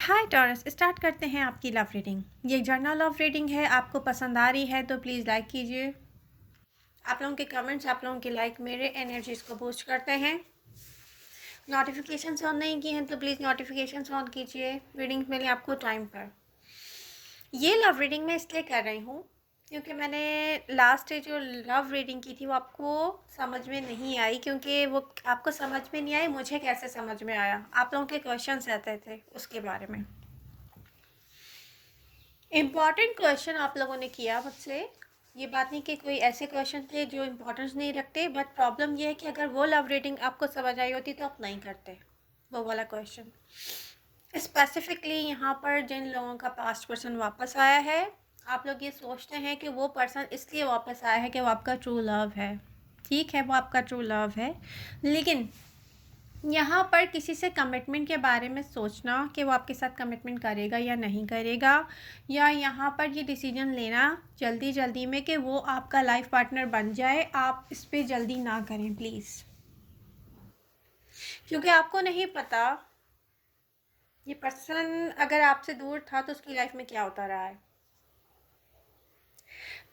हाय taurus, start करते हैं आपकी लव रीडिंग। ये जर्नल लव रीडिंग है। आपको पसंद आ रही है तो प्लीज़ लाइक कीजिए। आप लोगों के कमेंट्स, आप लोगों के लाइक मेरे एनर्जीज को बूस्ट करते हैं। नोटिफिकेशंस ऑन नहीं की हैं तो प्लीज़ नोटिफिकेशंस ऑन कीजिए। रीडिंग्स मिले आपको टाइम पर। ये लव रीडिंग मैं इसलिए कर रही हूँ क्योंकि मैंने लास्ट जो लव रीडिंग की थी वो आपको समझ में नहीं आई, क्योंकि वो आपको समझ में नहीं आई। मुझे कैसे समझ में आया, आप लोगों के क्वेश्चंस रहते थे उसके बारे में। इम्पॉर्टेंट क्वेश्चन आप लोगों ने किया मुझसे। ये बात नहीं कि कोई ऐसे क्वेश्चन थे जो इम्पोर्टेंस नहीं रखते, बट प्रॉब्लम ये है कि अगर वो लव रीडिंग आपको समझ आई होती तो आप नहीं करते वो वाला क्वेश्चन। स्पेसिफिकली यहाँ पर जिन लोगों का पास्ट पर्सन वापस आया है, आप लोग ये सोचते हैं कि वो पर्सन इसलिए वापस आया है कि वो आपका ट्रू लव है। ठीक है, वो आपका ट्रू लव है, लेकिन यहाँ पर किसी से कमिटमेंट के बारे में सोचना कि वो आपके साथ कमिटमेंट करेगा या नहीं करेगा, या यहाँ पर ये डिसीजन लेना जल्दी जल्दी में कि वो आपका लाइफ पार्टनर बन जाए, आप इस पर जल्दी ना करें प्लीज़, क्योंकि आपको नहीं पता ये पर्सन अगर आपसे दूर था तो उसकी लाइफ में क्या होता रहा है।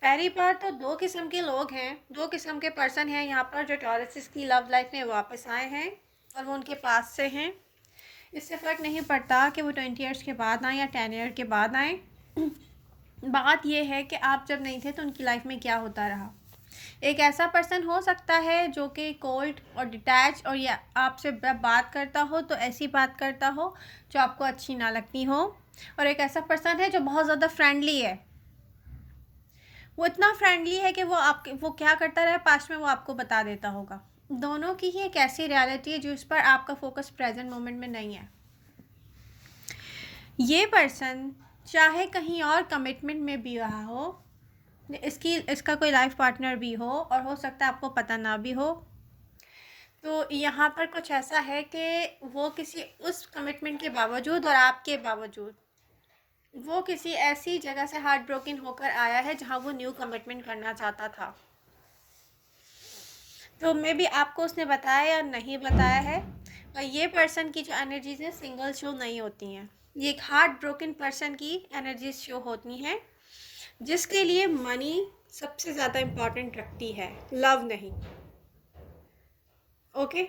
पहली बार तो दो किस्म के लोग हैं, दो किस्म के पर्सन हैं यहाँ पर जो टॉरस की लव लाइफ में वापस आए हैं और वो उनके पास से हैं। इससे फ़र्क नहीं पड़ता कि वो 20 ईयर्स के बाद आए या 10 ईयर के बाद आए। बात यह है कि आप जब नहीं थे तो उनकी लाइफ में क्या होता रहा। एक ऐसा पर्सन हो सकता है जो कि कोल्ड और डिटैच और या आपसे बात करता हो तो ऐसी बात करता हो जो आपको अच्छी ना लगती हो, और एक ऐसा पर्सन है जो बहुत ज़्यादा फ्रेंडली है। वो इतना फ्रेंडली है कि वो क्या करता रहे पास्ट में वो आपको बता देता होगा। दोनों की ही एक ऐसी रियलिटी है जिस पर आपका फोकस प्रेजेंट मोमेंट में नहीं है। ये पर्सन चाहे कहीं और कमिटमेंट में भी रहा हो, इसका कोई लाइफ पार्टनर भी हो और हो सकता है आपको पता ना भी हो, तो यहाँ पर कुछ ऐसा है कि वो किसी उस कमिटमेंट के बावजूद और आपके बावजूद वो किसी ऐसी जगह से हार्ट ब्रोकन होकर आया है जहाँ वो न्यू कमिटमेंट करना चाहता था। तो मे बी आपको उसने बताया या नहीं बताया है, और ये पर्सन की जो एनर्जीज हैं सिंगल शो नहीं होती हैं। ये एक हार्ट ब्रोकन पर्सन की एनर्जीज शो होती हैं, जिसके लिए मनी सबसे ज़्यादा इम्पॉर्टेंट रखती है, लव नहीं। ओके,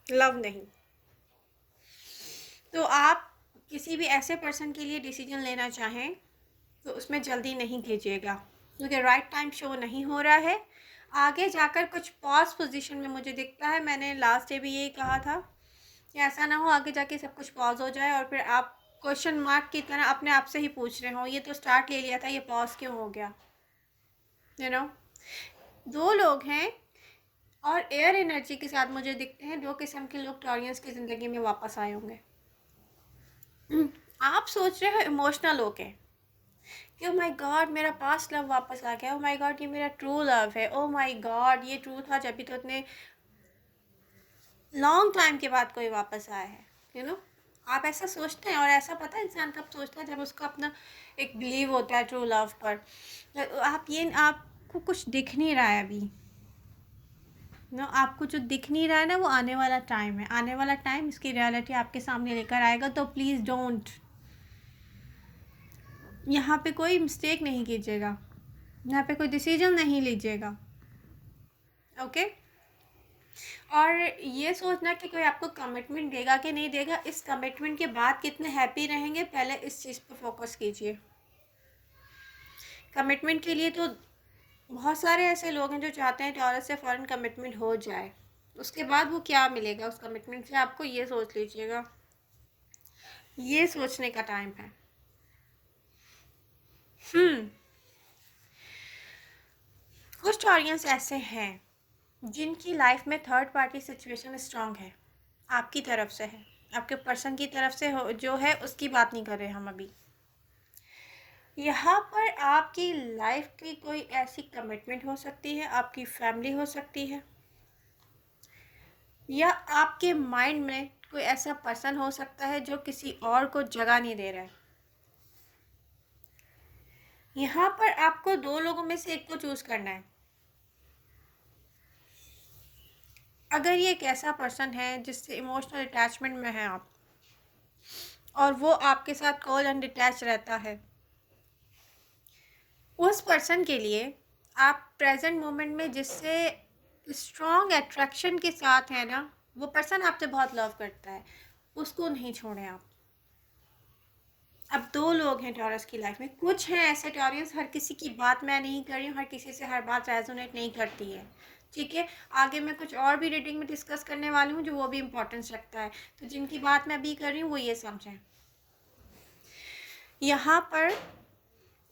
लव नहीं। तो आप किसी भी ऐसे पर्सन के लिए डिसीजन लेना चाहें तो उसमें जल्दी नहीं कीजिएगा, क्योंकि राइट टाइम शो नहीं हो रहा है। आगे जाकर कुछ पॉज पोजीशन में मुझे दिखता है। मैंने लास्ट डे भी यही कहा था कि ऐसा ना हो आगे जाके सब कुछ पॉज हो जाए और फिर आप क्वेश्चन मार्क की तरह अपने आप से ही पूछ रहे हो ये तो स्टार्ट ले लिया था, ये पॉज क्यों हो गया। यू नो, दो लोग हैं और एयर एनर्जी के साथ मुझे दिखते हैं दो किस्म के लोग टॉरियंस की ज़िंदगी में वापस आए होंगे। आप सोच रहे हो इमोशनल होके कि ओ माय गॉड मेरा पास्ट लव वापस आ गया, ओ माय गॉड ये मेरा ट्रू लव है, ओ माय गॉड ये ट्रू था जब भी तो इतने लॉन्ग टाइम के बाद कोई वापस आया है। यू नो, आप ऐसा सोचते हैं, और ऐसा पता है इंसान कब सोचता है जब उसका अपना एक बिलीव होता है ट्रू लव पर। आपको कुछ दिख नहीं रहा है अभी ना, आपको जो दिख नहीं रहा है ना वो आने वाला टाइम है। आने वाला टाइम इसकी रियलिटी आपके सामने लेकर आएगा, तो प्लीज़ डोंट, यहाँ पे कोई मिस्टेक नहीं कीजिएगा, यहाँ पे कोई डिसीजन नहीं लीजिएगा। ओके, और ये सोचना कि कोई आपको कमिटमेंट देगा कि नहीं देगा, इस कमिटमेंट के बाद कितने हैप्पी रहेंगे, पहले इस चीज़ पर फोकस कीजिए। कमिटमेंट के लिए तो बहुत सारे ऐसे लोग हैं जो चाहते हैं टॉरस से फ़ौरन कमिटमेंट हो जाए, उसके बाद वो क्या मिलेगा उस कमिटमेंट से, आपको ये सोच लीजिएगा। ये सोचने का टाइम है। कुछ टॉरियंस ऐसे हैं जिनकी लाइफ में थर्ड पार्टी सिचुएशन स्ट्रांग है, आपकी तरफ से है, आपके पर्सन की तरफ से हो जो है, उसकी बात नहीं कर रहे हम अभी। यहाँ पर आपकी लाइफ की कोई ऐसी कमिटमेंट हो सकती है, आपकी फैमिली हो सकती है, या आपके माइंड में कोई ऐसा पर्सन हो सकता है जो किसी और को जगह नहीं दे रहा है। यहाँ पर आपको दो लोगों में से एक को चूज़ करना है। अगर ये एक ऐसा पर्सन है जिससे इमोशनल अटैचमेंट में है आप, और वो आपके साथ कोल्ड एंड डिटैच रहता है, उस पर्सन के लिए आप प्रेजेंट मोमेंट में जिससे स्ट्रॉन्ग अट्रैक्शन के साथ है ना, वो पर्सन आपसे बहुत लव करता है, उसको नहीं छोड़ें आप। अब दो लोग हैं टॉरस की लाइफ में, कुछ हैं ऐसे टॉरियंस, हर किसी की बात मैं नहीं कर रही हूँ, हर किसी से हर बात रेजोनेट नहीं करती है, ठीक है। आगे मैं कुछ और भी रीडिंग में डिस्कस करने वाली हूँ जो वो भी इम्पोर्टेंस रखता है, तो जिनकी बात मैं अभी कर रही हूँ वो ये समझें। यहाँ पर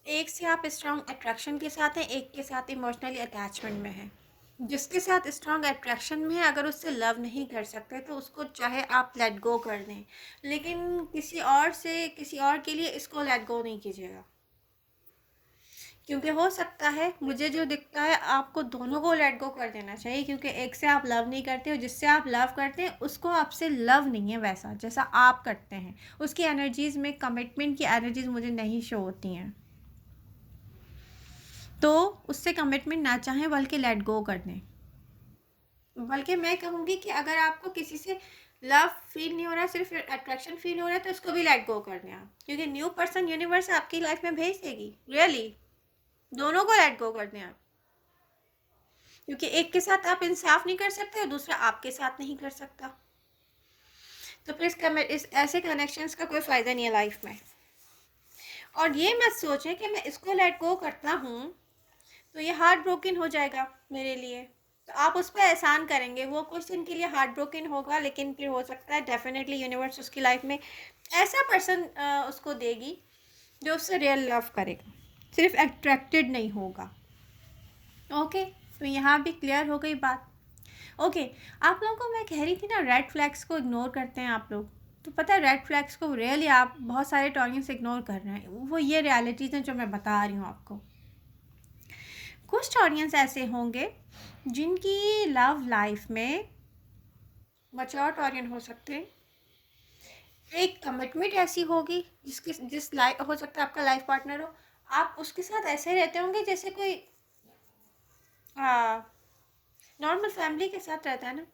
एक से आप स्ट्रॉन्ग अट्रैक्शन के साथ हैं, एक के साथ इमोशनली अटैचमेंट में है। जिसके साथ स्ट्रॉन्ग अट्रैक्शन में है, अगर उससे लव नहीं कर सकते तो उसको चाहे आप लेट गो कर दें, लेकिन किसी और से, किसी और के लिए इसको लेट गो नहीं कीजिएगा, क्योंकि हो सकता है, मुझे जो दिखता है, आपको दोनों को लेट गो कर देना चाहिए, क्योंकि एक से आप लव नहीं करते हो, जिससे आप लव करते हैं उसको आपसे लव नहीं है वैसा जैसा आप करते हैं, उसकी एनर्जीज़ में कमिटमेंट की एनर्जीज़ मुझे नहीं शो होती हैं, तो उससे कमिटमेंट ना चाहें बल्कि लेट गो कर दें। बल्कि मैं कहूँगी कि अगर आपको किसी से लव फील नहीं हो रहा, सिर्फ अट्रैक्शन फील हो रहा है, तो उसको भी लेट गो कर दें आप, क्योंकि न्यू पर्सन यूनिवर्स आपकी लाइफ में भेज देगी, रियली दोनों को लेट गो कर दें आप, क्योंकि एक के साथ आप इंसाफ नहीं कर सकते और दूसरा आपके साथ नहीं कर सकता, तो फिर इस ऐसे कनेक्शंस का कोई फ़ायदा नहीं है लाइफ में। और ये मत सोचें कि मैं इसको लेट गो करता हूँ तो ये हार्ट ब्रोकन हो जाएगा मेरे लिए, तो आप उस पर एहसान करेंगे, वो कुछ दिन के लिए हार्ट ब्रोकन होगा, लेकिन फिर हो सकता है डेफिनेटली यूनिवर्स उसकी लाइफ में ऐसा पर्सन उसको देगी जो उससे रियल लव करेगा, सिर्फ अट्रैक्टेड नहीं होगा। ओके, तो यहाँ भी क्लियर हो गई बात। ओके, आप लोगों को मैं कह रही थी ना, रेड फ्लैग्स को इग्नोर करते हैं आप लोग, तो पता है रेड फ्लैग्स को रियली आप बहुत सारे टॉरियंस इग्नोर कर रहे हैं, वो ये रियलिटीज़ हैं जो मैं बता रही हूँ आपको। कुछ ऑडियंस ऐसे होंगे जिनकी लव लाइफ में मैच्योर ऑडियंस हो सकते हैं, एक कमिटमेंट ऐसी होगी जिस लाइफ हो सकता है आपका लाइफ पार्टनर हो, आप उसके साथ ऐसे रहते होंगे जैसे कोई नॉर्मल फैमिली के साथ रहता है ना,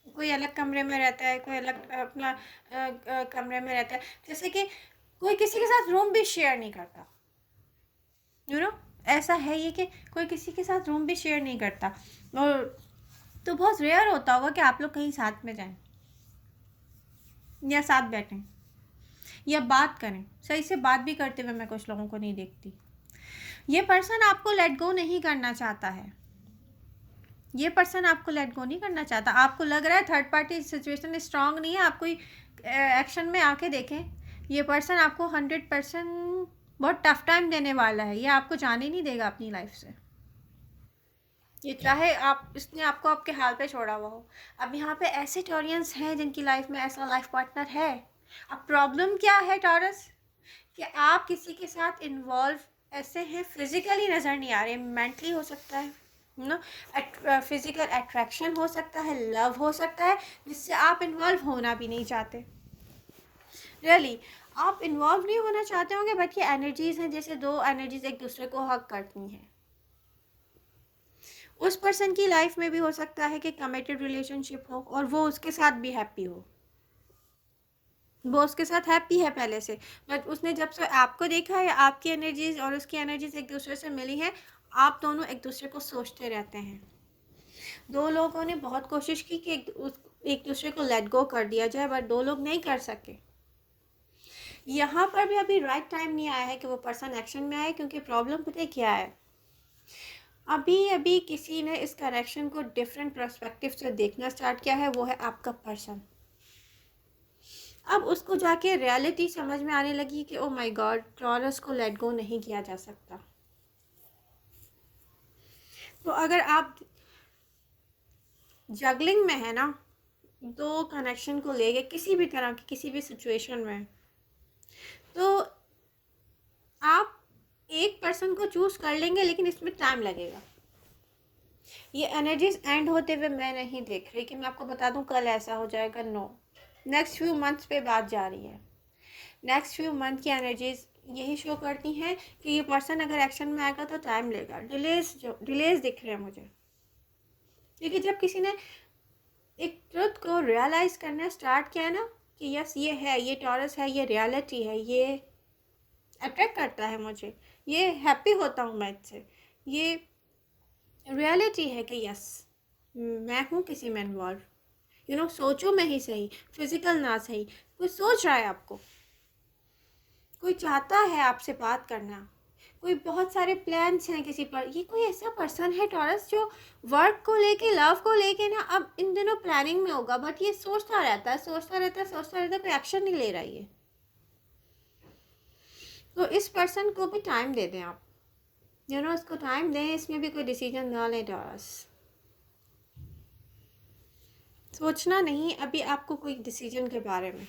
कोई अलग कमरे में रहता है, कोई अलग अपना कमरे में रहता है, जैसे कि कोई किसी के साथ रूम भी शेयर नहीं करता, यू नो, ऐसा है ये कि कोई किसी के साथ रूम भी शेयर नहीं करता। और तो बहुत रेयर होता होगा कि आप लोग कहीं साथ में जाएं या साथ बैठें या बात करें, सही से बात भी करते हुए मैं कुछ लोगों को नहीं देखती। ये पर्सन आपको लेट गो नहीं करना चाहता है, ये पर्सन आपको लेट गो नहीं करना चाहता, आपको लग रहा है थर्ड पार्टी सिचुएशन स्ट्रांग नहीं है, आप कोई एक्शन में आके देखें, ये पर्सन आपको 100% बहुत टफ टाइम देने वाला है, ये आपको जाने नहीं देगा अपनी लाइफ से, ये चाहे आप इसने आपको आपके हाल पे छोड़ा हुआ हो। अब यहाँ पे ऐसे टॉरियंस हैं जिनकी लाइफ में ऐसा लाइफ पार्टनर है। अब प्रॉब्लम क्या है टॉरस, कि आप किसी के साथ इन्वॉल्व ऐसे हैं, फिजिकली नज़र नहीं आ रहे, मेंटली हो सकता है ना, फिजिकल अट्रैक्शन हो सकता है, लव हो सकता है, जिससे आप इन्वॉल्व होना भी नहीं चाहते, रियली आप इन्वॉल्व नहीं होना चाहते होंगे, बट ये एनर्जीज़ हैं, जैसे दो एनर्जीज़ एक दूसरे को हक करती हैं। उस पर्सन की लाइफ में भी हो सकता है कि कमिटेड रिलेशनशिप हो और वो उसके साथ भी हैप्पी हो, वो उसके साथ हैप्पी है पहले से, बट उसने जब से आपको देखा है, आपकी एनर्जीज और उसकी एनर्जीज एक दूसरे से मिली हैं, आप दोनों एक दूसरे को सोचते रहते हैं। दो लोगों ने बहुत कोशिश की कि एक दूसरे को लेट गो कर दिया जाए, बट दो लोग नहीं कर सके। यहाँ पर भी अभी राइट टाइम नहीं आया है कि वो पर्सन एक्शन में आए, क्योंकि प्रॉब्लम पता है क्या है, अभी अभी किसी ने इस कनेक्शन को डिफरेंट पर्सपेक्टिव से देखना स्टार्ट किया है, वो है आपका पर्सन। अब उसको जाके रियलिटी समझ में आने लगी कि ओ माय गॉड, टॉरस को लेट गो नहीं किया जा सकता। तो अगर आप जगलिंग में है ना, दो कनेक्शन को लेके किसी भी तरह की किसी भी सिचुएशन में, तो आप एक पर्सन को चूज़ कर लेंगे, लेकिन इसमें टाइम लगेगा। ये एनर्जीज एंड होते हुए मैं नहीं देख रही कि मैं आपको बता दूं कल ऐसा हो जाएगा, नो, नेक्स्ट फ्यू मंथ्स पे बात जा रही है। नेक्स्ट फ्यू मंथ की एनर्जीज यही शो करती हैं कि ये पर्सन अगर एक्शन में आएगा तो टाइम लेगा, डिलेज दिख रहे हैं मुझे, क्योंकि जब किसी ने एक ट्रुथ को रियलाइज़ करना स्टार्ट किया ना, कि यस ये है, ये टॉरस है, ये रियलिटी है, ये अट्रैक्ट करता है मुझे, ये हैप्पी होता हूँ मैं इससे, ये रियलिटी है कि यस मैं हूँ किसी में इन्वॉल्व। सोचो में ही सही, फिजिकल ना सही, कोई सोच रहा है आपको, कोई चाहता है आपसे बात करना, कोई बहुत सारे प्लान्स हैं किसी पर। ये कोई ऐसा पर्सन है टॉरस जो वर्क को लेके, लव को लेके ना अब इन दिनों प्लानिंग में होगा, बट ये सोचता रहता है, सोचता रहता है, सोचता रहता है, कोई एक्शन नहीं ले रहा है। तो इस पर्सन को भी टाइम दे दें आप, उसको टाइम दें, इसमें भी कोई डिसीजन ना लें टॉरस। सोचना नहीं अभी आपको कोई डिसीजन के बारे में,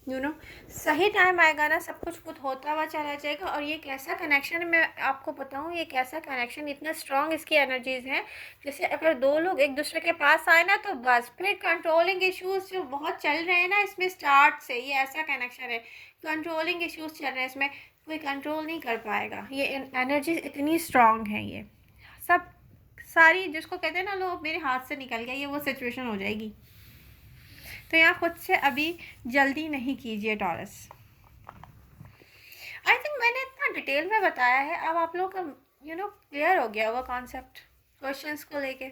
सही टाइम आएगा ना, सब कुछ खुद होता हुआ चला जाएगा। और ये कैसा कनेक्शन, मैं आपको बताऊँ, ये कैसा कनेक्शन, इतना स्ट्रॉन्ग इसकी एनर्जीज हैं। जैसे अगर दो लोग एक दूसरे के पास आए ना, तो बस फिर कंट्रोलिंग इश्यूज जो बहुत चल रहे हैं ना इसमें, स्टार्ट से ये ऐसा कनेक्शन है, कंट्रोलिंग इश्यूज चल रहे हैं इसमें, कोई कंट्रोल नहीं कर पाएगा। ये एनर्जी इतनी स्ट्रॉन्ग है, ये सब सारी जिसको कहते हैं ना लोग मेरे हाथ से निकल गया, ये वो सिचुएशन हो जाएगी। तो यहाँ खुद से अभी जल्दी नहीं कीजिए टॉरस। आई थिंक मैंने इतना डिटेल में बताया है, अब आप लोग का क्लियर हो गया होगा कॉन्सेप्ट क्वेश्चंस को लेके।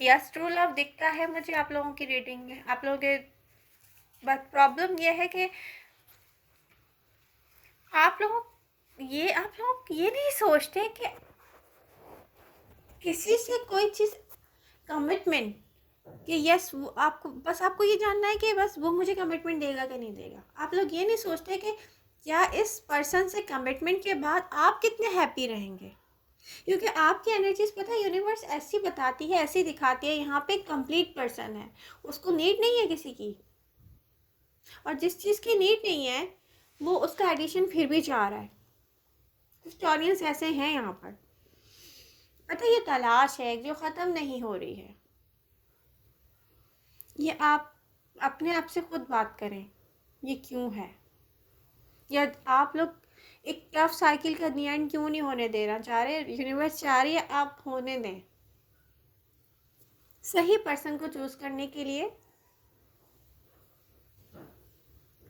यस ट्रू लव दिखता है मुझे आप लोगों की रीडिंग में, आप लोगों के, बट प्रॉब्लम ये है कि आप लोग ये नहीं सोचते कि किसी से कोई चीज़ कमिटमेंट, कि यस वो आपको, बस आपको ये जानना है कि बस वो मुझे कमिटमेंट देगा कि नहीं देगा। आप लोग ये नहीं सोचते कि क्या इस पर्सन से कमिटमेंट के बाद आप कितने हैप्पी रहेंगे, क्योंकि आपकी एनर्जीज पता है यूनिवर्स ऐसी बताती है, ऐसी दिखाती है। यहाँ पे एक कंप्लीट पर्सन है, उसको नीड नहीं है किसी की, और जिस चीज़ की नीड नहीं है वो उसका एडिशन फिर भी चाह रहा है। कुछ टॉरियंस ऐसे हैं यहाँ पर, पता है ये तलाश है जो ख़त्म नहीं हो रही है। ये आप अपने आप से खुद बात करें, ये क्यों है, या आप लोग एक टफ साइकिल का एंड क्यों नहीं होने देना चाह रहे, यूनिवर्स चाह रही है आप होने दें। सही पर्सन को चूज करने के लिए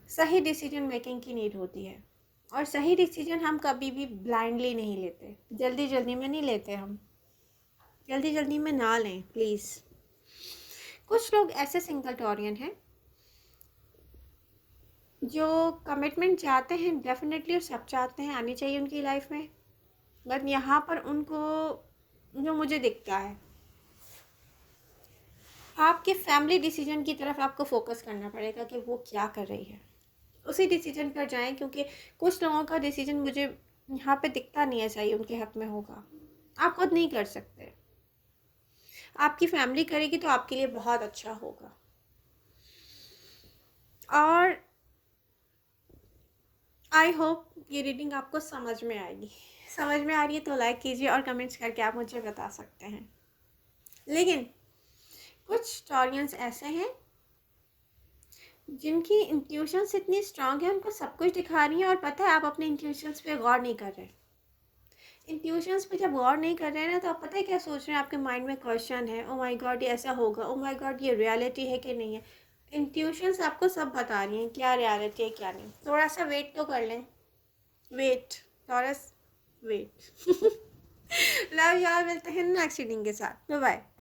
सही डिसीजन मेकिंग की नीड होती है, और सही डिसीजन हम कभी भी ब्लाइंडली नहीं लेते, जल्दी जल्दी में नहीं लेते। हम जल्दी जल्दी में ना लें प्लीज़। कुछ लोग ऐसे सिंगल टॉरियन हैं जो कमिटमेंट चाहते हैं, डेफिनेटली, और सब चाहते हैं, आनी चाहिए उनकी लाइफ में, बट यहाँ पर उनको जो मुझे दिखता है, आपके फैमिली डिसीजन की तरफ आपको फोकस करना पड़ेगा कि वो क्या कर रही है, उसी डिसीजन पर जाएं। क्योंकि कुछ लोगों का डिसीजन मुझे यहाँ पे दिखता नहीं है सही उनके हक में होगा, आप खुद नहीं कर सकते, आपकी फैमिली करेगी तो आपके लिए बहुत अच्छा होगा। और आई होप ये रीडिंग आपको समझ में आएगी। समझ में आ रही है तो लाइक कीजिए और कमेंट्स करके आप मुझे बता सकते हैं। लेकिन कुछ टॉरियंस ऐसे हैं जिनकी इंट्यूशंस इतनी स्ट्रांग है, उनको सब कुछ दिखा रही हैं, और पता है आप अपने इंट्यूशंस पे गौर नहीं कर रहे। इंट्यूशंस पे जब गौर नहीं कर रहे हैं ना, तो आप पता है क्या सोच रहे हैं, आपके माइंड में क्वेश्चन है, ओ माय गॉड ये ऐसा होगा, ओ माय गॉड ये रियलिटी है कि नहीं है। इंट्यूशंस आपको सब बता रही हैं क्या रियलिटी है क्या नहीं। थोड़ा सा वेट तो कर लें, वेट टॉरस, वेट। लव यार, मिलते हैं नेक्स्ट रीडिंग के साथ, बाय बाय।